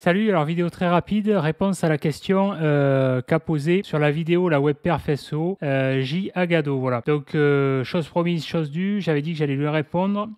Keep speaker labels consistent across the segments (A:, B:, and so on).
A: Salut, alors vidéo très rapide, réponse à la question qu'a posée sur la vidéo la webperf SEO J Agado, voilà. Donc chose promise, chose due, j'avais dit que j'allais lui répondre.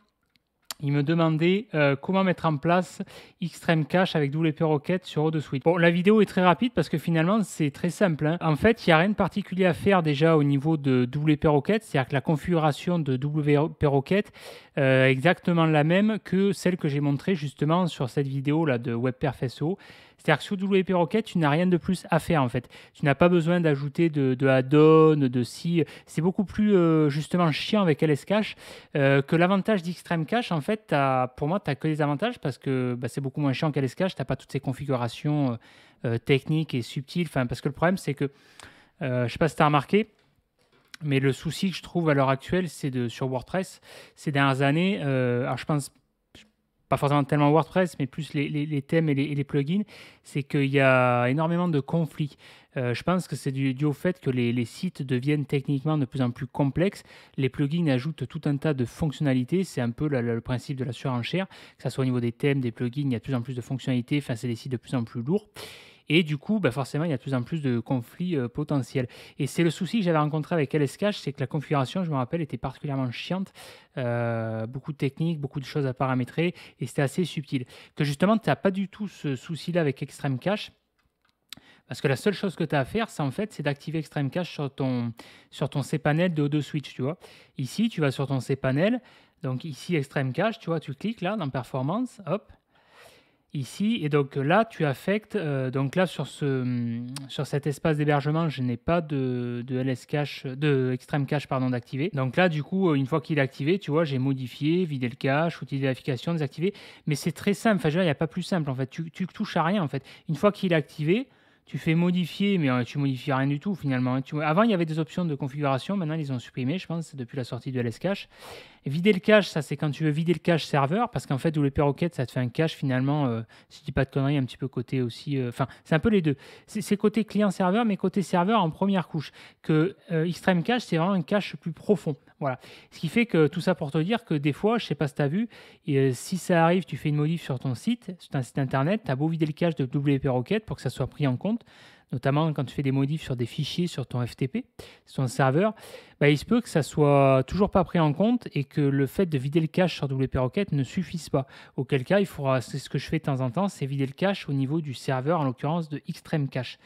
A: Il me demandait comment mettre en place Extreme Cache avec WP Rocket sur O2Suite. Bon, la vidéo est très rapide parce que finalement, c'est très simple, hein. En fait, il n'y a rien de particulier à faire déjà au niveau de WP Rocket, c'est-à-dire que la configuration de WP Rocket est exactement la même que celle que j'ai montrée justement sur cette vidéo-là de WebPerf SEO. C'est-à-dire que sur WP Rocket, tu n'as rien de plus à faire en fait. Tu n'as pas besoin d'ajouter de add-on, de si. C'est beaucoup plus justement chiant avec LS Cache que l'avantage d'Extreme Cache. En fait, pour moi, tu n'as que des avantages parce que c'est beaucoup moins chiant qu'LS Cache. Tu n'as pas toutes ces configurations techniques et subtiles. Enfin, parce que le problème, c'est que, je ne sais pas si tu as remarqué, mais le souci que je trouve à l'heure actuelle, sur WordPress, ces dernières années, alors je pense pas forcément tellement WordPress, mais plus les thèmes et les plugins, c'est qu'il y a énormément de conflits. Je pense que c'est dû au fait que les sites deviennent techniquement de plus en plus complexes. Les plugins ajoutent tout un tas de fonctionnalités. C'est un peu le principe de la surenchère, que ce soit au niveau des thèmes, des plugins, il y a de plus en plus de fonctionnalités. Enfin, c'est des sites de plus en plus lourds. Et du coup, forcément, il y a de plus en plus de conflits potentiels. Et c'est le souci que j'avais rencontré avec LSCache, c'est que la configuration, je me rappelle, était particulièrement chiante. Beaucoup de techniques, beaucoup de choses à paramétrer, et c'était assez subtil. Que justement, tu n'as pas du tout ce souci-là avec Extreme Cache, parce que la seule chose que tu as à faire, c'est d'activer Extreme Cache sur ton cPanel de O2Switch, tu vois. Ici, tu vas sur ton cPanel, donc ici, Extreme Cache, tu vois, tu cliques là, dans Performance, hop, ici, et donc là tu affectes, donc là sur cet espace d'hébergement, je n'ai pas de LS cache, de Extreme Cache pardon, d'activer. Donc là du coup, une fois qu'il est activé, tu vois, j'ai modifié, vidé le cache, outil de vérification, désactivé, mais c'est très simple. Enfin, je veux dire, il n'y a pas plus simple en fait. Tu touches à rien en fait. Une fois qu'il est activé, tu fais modifier, mais tu modifies rien du tout finalement, hein. Avant, il y avait des options de configuration, maintenant ils ont supprimé, je pense, depuis la sortie de LS Cache. Vider le cache, ça c'est quand tu veux vider le cache serveur, parce qu'en fait, WP Rocket, ça te fait un cache finalement, si je dis pas de conneries, un petit peu côté aussi. Enfin, c'est un peu les deux. C'est côté client-serveur, mais côté serveur en première couche. Que Extreme Cache, c'est vraiment un cache plus profond. Voilà. Ce qui fait que tout ça pour te dire que des fois, je sais pas si tu as vu, et, si ça arrive, tu fais une modif sur ton site internet, tu as beau vider le cache de WP Rocket pour que ça soit pris en compte, notamment quand tu fais des modifs sur des fichiers sur ton FTP, sur ton serveur, il se peut que ça soit toujours pas pris en compte et que le fait de vider le cache sur WP Rocket ne suffise pas. Auquel cas, il faudra, c'est ce que je fais de temps en temps, c'est vider le cache au niveau du serveur, en l'occurrence de Extreme Cache,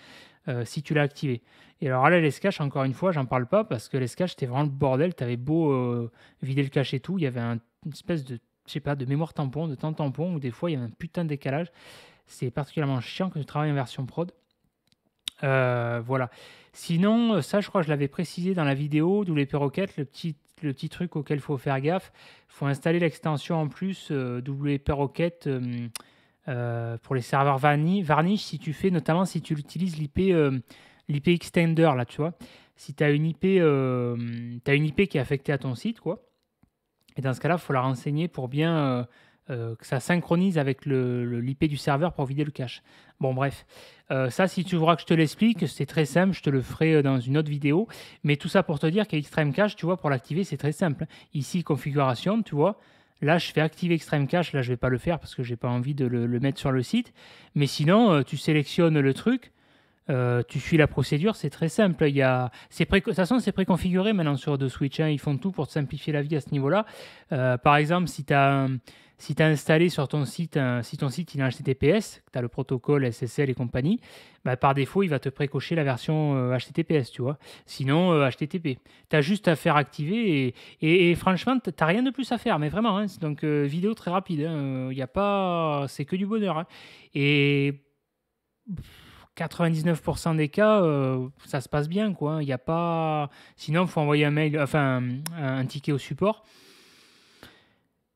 A: si tu l'as activé. Et alors là, l'Escache, encore une fois, j'en parle pas parce que l'Escache, c'était vraiment le bordel. Tu avais beau vider le cache et tout, il y avait une espèce de, je sais pas, de mémoire tampon, de temps tampon, où des fois, il y avait un putain de décalage. C'est particulièrement chiant quand tu travailles en version prod. Voilà. Sinon, ça, je crois que je l'avais précisé dans la vidéo WP Rocket, le petit truc auquel il faut faire gaffe. Il faut installer l'extension en plus WP Rocket pour les serveurs Varnish, notamment si tu utilises l'IP Extender, là, tu vois. Si tu as t'as une IP qui est affectée à ton site, quoi. Et dans ce cas-là, il faut la renseigner pour bien que ça synchronise avec l'IP du serveur pour vider le cache. Bon, bref. Ça, si tu voudras que je te l'explique, c'est très simple. Je te le ferai dans une autre vidéo. Mais tout ça pour te dire qu'Extreme Cache, tu vois, pour l'activer, c'est très simple. Ici, configuration, tu vois. Là, je fais activer Extreme Cache. Là, je ne vais pas le faire parce que je n'ai pas envie de le mettre sur le site. Mais sinon, tu sélectionnes le truc. Tu suis la procédure, c'est très simple. De toute façon, c'est préconfiguré maintenant sur O2Switch, hein. Ils font tout pour te simplifier la vie à ce niveau-là. Par exemple, si tu as installé sur ton site, si ton site il est en HTTPS, tu as le protocole SSL et compagnie, par défaut, il va te précocher la version HTTPS, tu vois. Sinon, HTTP. Tu as juste à faire activer et franchement, tu n'as rien de plus à faire, mais vraiment, hein. Donc, vidéo très rapide, hein. Y a pas... C'est que du bonheur, hein. Et 99% des cas, ça se passe bien, quoi. Il y a pas. Sinon, il faut envoyer un mail, enfin un ticket au support.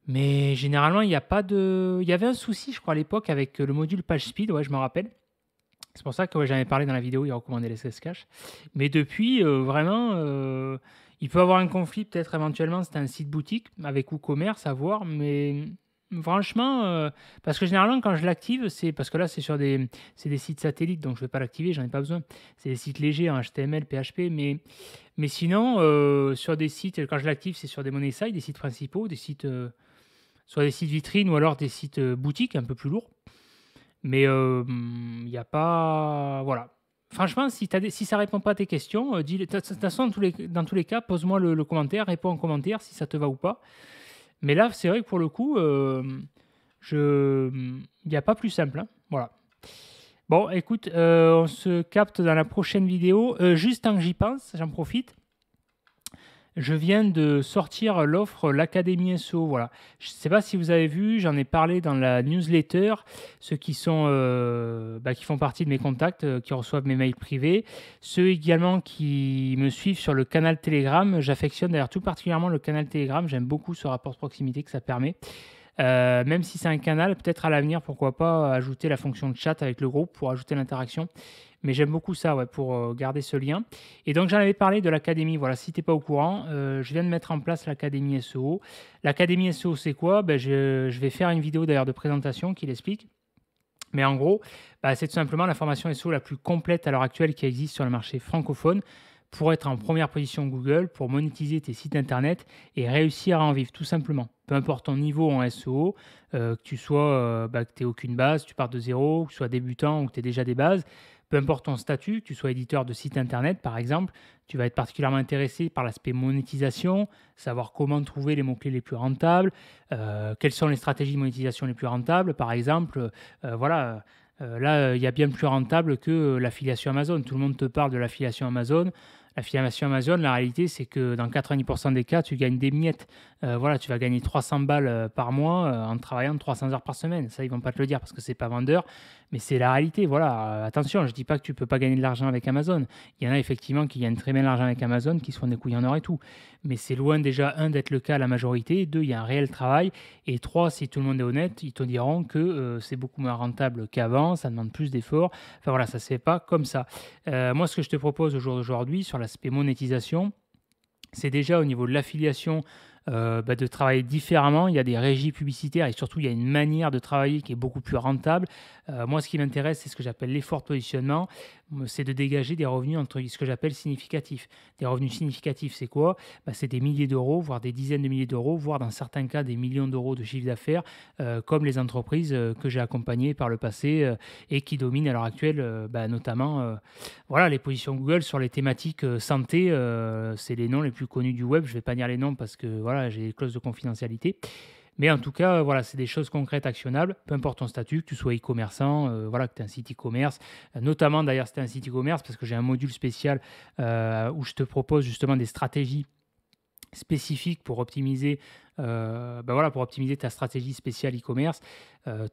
A: Mais généralement, il n'y a pas de. Il y avait un souci, je crois, à l'époque avec le module PageSpeed, ouais, je me rappelle. C'est pour ça que j'en ai parlé dans la vidéo, il recommandait les SS Cache. Mais depuis, vraiment, il peut avoir un conflit, peut-être éventuellement, c'est un site boutique avec WooCommerce à voir, mais franchement, parce que généralement, quand je l'active, c'est parce que là, c'est des sites satellites, donc je ne vais pas l'activer, j'en ai pas besoin. C'est des sites légers en HTML, PHP, mais sinon, sur des sites, quand je l'active, c'est sur des money site, des sites principaux, des sites, soit des sites vitrines ou alors des sites boutiques un peu plus lourds. Mais il n'y a pas... Voilà. Franchement, si ça répond pas à tes questions, dis, de toute façon, dans tous les cas, pose-moi le commentaire, réponds en commentaire si ça te va ou pas. Mais là, c'est vrai que pour le coup, il n'y a pas plus simple, hein. Voilà. Bon, écoute, on se capte dans la prochaine vidéo. Juste tant que j'y pense, j'en profite. Je viens de sortir l'offre l'Académie SEO. Voilà. Je ne sais pas si vous avez vu, j'en ai parlé dans la newsletter. Ceux qui qui font partie de mes contacts, qui reçoivent mes mails privés. Ceux également qui me suivent sur le canal Telegram. J'affectionne d'ailleurs tout particulièrement le canal Telegram. J'aime beaucoup ce rapport de proximité que ça permet. Même si c'est un canal, peut-être à l'avenir, pourquoi pas ajouter la fonction de chat avec le groupe pour ajouter l'interaction. Mais j'aime beaucoup ça, ouais, pour garder ce lien. Et donc, j'en avais parlé de l'académie. Voilà, si tu n'es pas au courant, je viens de mettre en place l'académie SEO. L'académie SEO, c'est quoi? Je vais faire une vidéo d'ailleurs de présentation qui l'explique. Mais en gros, c'est tout simplement la formation SEO la plus complète à l'heure actuelle qui existe sur le marché francophone pour être en première position Google, pour monétiser tes sites internet et réussir à en vivre, tout simplement. Peu importe ton niveau en SEO, que tu sois, que tu n'aies aucune base, tu pars de zéro, que tu sois débutant ou que tu aies déjà des bases, peu importe ton statut, que tu sois éditeur de site internet par exemple, tu vas être particulièrement intéressé par l'aspect monétisation, savoir comment trouver les mots-clés les plus rentables, quelles sont les stratégies de monétisation les plus rentables, par exemple, voilà. Là, il y a bien plus rentable que l'affiliation Amazon. Tout le monde te parle de l'affiliation Amazon. L'affiliation Amazon, la réalité, c'est que dans 90% des cas, tu gagnes des miettes. Voilà, tu vas gagner 300 balles par mois en travaillant 300 heures par semaine. Ça, ils vont pas te le dire parce que c'est pas vendeur, mais c'est la réalité. Voilà, attention, je dis pas que tu peux pas gagner de l'argent avec Amazon. Il y en a effectivement qui gagnent très bien l'argent avec Amazon, qui se font des couilles en or et tout. Mais c'est loin déjà, un, d'être le cas à la majorité. Deux, il y a un réel travail. Et trois, si tout le monde est honnête, ils te diront que c'est beaucoup moins rentable qu'avant, ça demande plus d'efforts. Enfin voilà, ça se fait pas comme ça. Moi, ce que je te propose au jour d'aujourd'hui sur l'aspect monétisation, c'est déjà au niveau de l'affiliation de travailler différemment. Il y a des régies publicitaires et surtout, il y a une manière de travailler qui est beaucoup plus rentable. Moi, ce qui m'intéresse, c'est ce que j'appelle l'effort de positionnement. C'est de dégager des revenus entre ce que j'appelle significatifs. Des revenus significatifs, c'est quoi? C'est des milliers d'euros, voire des dizaines de milliers d'euros, voire dans certains cas des millions d'euros de chiffre d'affaires, comme les entreprises que j'ai accompagnées par le passé et qui dominent à l'heure actuelle, notamment voilà, les positions Google sur les thématiques santé. C'est les noms les plus connus du web. Je ne vais pas dire les noms parce que voilà, j'ai des clauses de confidentialité. Mais en tout cas, voilà, c'est des choses concrètes, actionnables, peu importe ton statut, que tu sois e-commerçant, voilà, que tu aies un site e-commerce, notamment d'ailleurs si tu as un site e-commerce, parce que j'ai un module spécial où je te propose justement des stratégies spécifiques pour optimiser, pour optimiser ta stratégie spéciale e-commerce.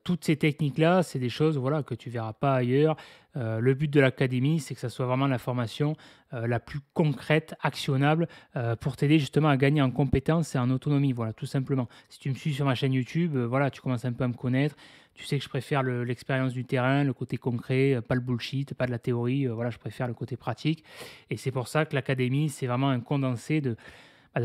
A: Toutes ces techniques-là, c'est des choses voilà, que tu ne verras pas ailleurs. Le but de l'académie, c'est que ça soit vraiment la formation la plus concrète, actionnable, pour t'aider justement à gagner en compétences et en autonomie. Voilà, tout simplement. Si tu me suis sur ma chaîne YouTube, voilà, tu commences un peu à me connaître. Tu sais que je préfère l'expérience du terrain, le côté concret, pas le bullshit, pas de la théorie. Voilà, je préfère le côté pratique. Et c'est pour ça que l'académie, c'est vraiment un condensé de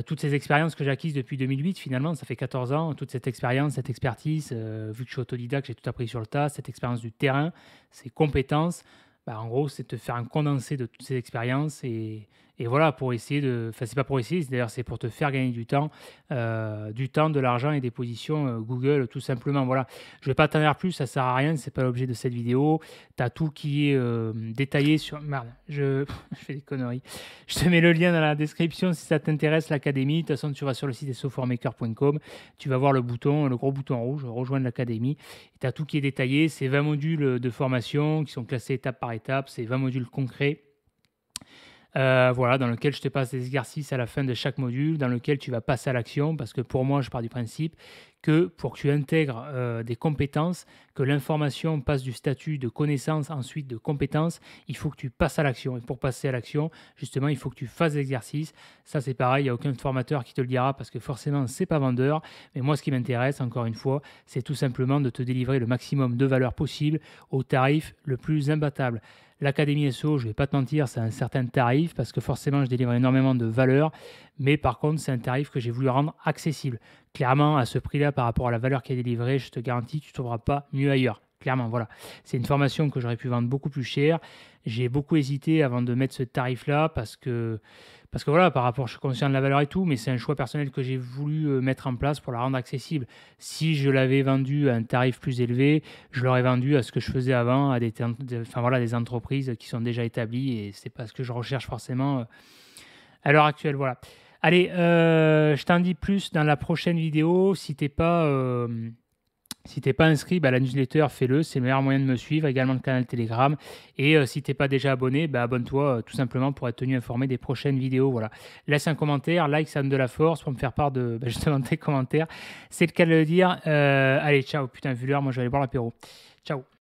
A: toutes ces expériences que j'ai acquises depuis 2008, finalement, ça fait 14 ans, toute cette expérience, cette expertise, vu que je suis autodidacte, j'ai tout appris sur le tas, cette expérience du terrain, ces compétences, en gros, c'est de faire un condensé de toutes ces expériences et voilà, pour essayer de... Enfin, c'est pas pour essayer, d'ailleurs, c'est pour te faire gagner du temps, de l'argent et des positions Google, tout simplement. Voilà, je vais pas t'en dire plus, ça sert à rien, c'est pas l'objet de cette vidéo. Tu as tout qui est détaillé sur... Merde, je fais des conneries. Je te mets le lien dans la description si ça t'intéresse, l'académie. De toute façon, tu vas sur le site soformaker.com, tu vas voir le gros bouton rouge, rejoindre l'académie. Tu as tout qui est détaillé. C'est 20 modules de formation qui sont classés étape par étape. C'est 20 modules concrets. Voilà, dans lequel je te passe des exercices à la fin de chaque module, dans lequel tu vas passer à l'action, parce que pour moi, je pars du principe que pour que tu intègres des compétences, que l'information passe du statut de connaissance, ensuite de compétence, il faut que tu passes à l'action. Et pour passer à l'action, justement, il faut que tu fasses l'exercice. Ça, c'est pareil, il n'y a aucun formateur qui te le dira, parce que forcément, c'est pas vendeur. Mais moi, ce qui m'intéresse, encore une fois, c'est tout simplement de te délivrer le maximum de valeur possible au tarif le plus imbattable. L'Académie SEO, je ne vais pas te mentir, c'est un certain tarif parce que forcément, je délivre énormément de valeur. Mais par contre, c'est un tarif que j'ai voulu rendre accessible. Clairement, à ce prix-là, par rapport à la valeur qui est délivrée, je te garantis, tu ne trouveras pas mieux ailleurs. Clairement, voilà. C'est une formation que j'aurais pu vendre beaucoup plus cher. J'ai beaucoup hésité avant de mettre ce tarif-là parce que voilà, par rapport, je suis conscient de la valeur et tout, mais c'est un choix personnel que j'ai voulu mettre en place pour la rendre accessible. Si je l'avais vendue à un tarif plus élevé, je l'aurais vendu à ce que je faisais avant, à enfin, voilà, des entreprises qui sont déjà établies et c'est pas ce que je recherche forcément à l'heure actuelle. Voilà. Allez, je t'en dis plus dans la prochaine vidéo. Si t'es pas inscrit, bah, la newsletter, fais-le, c'est le meilleur moyen de me suivre, également le canal Telegram. Et si t'es pas déjà abonné, bah, abonne-toi tout simplement pour être tenu informé des prochaines vidéos. Voilà. Laisse un commentaire, like, ça donne de la force pour me faire part de justement tes commentaires. C'est le cas de le dire. Allez, ciao, putain, vu l'heure, moi je vais aller boire l'apéro. Ciao.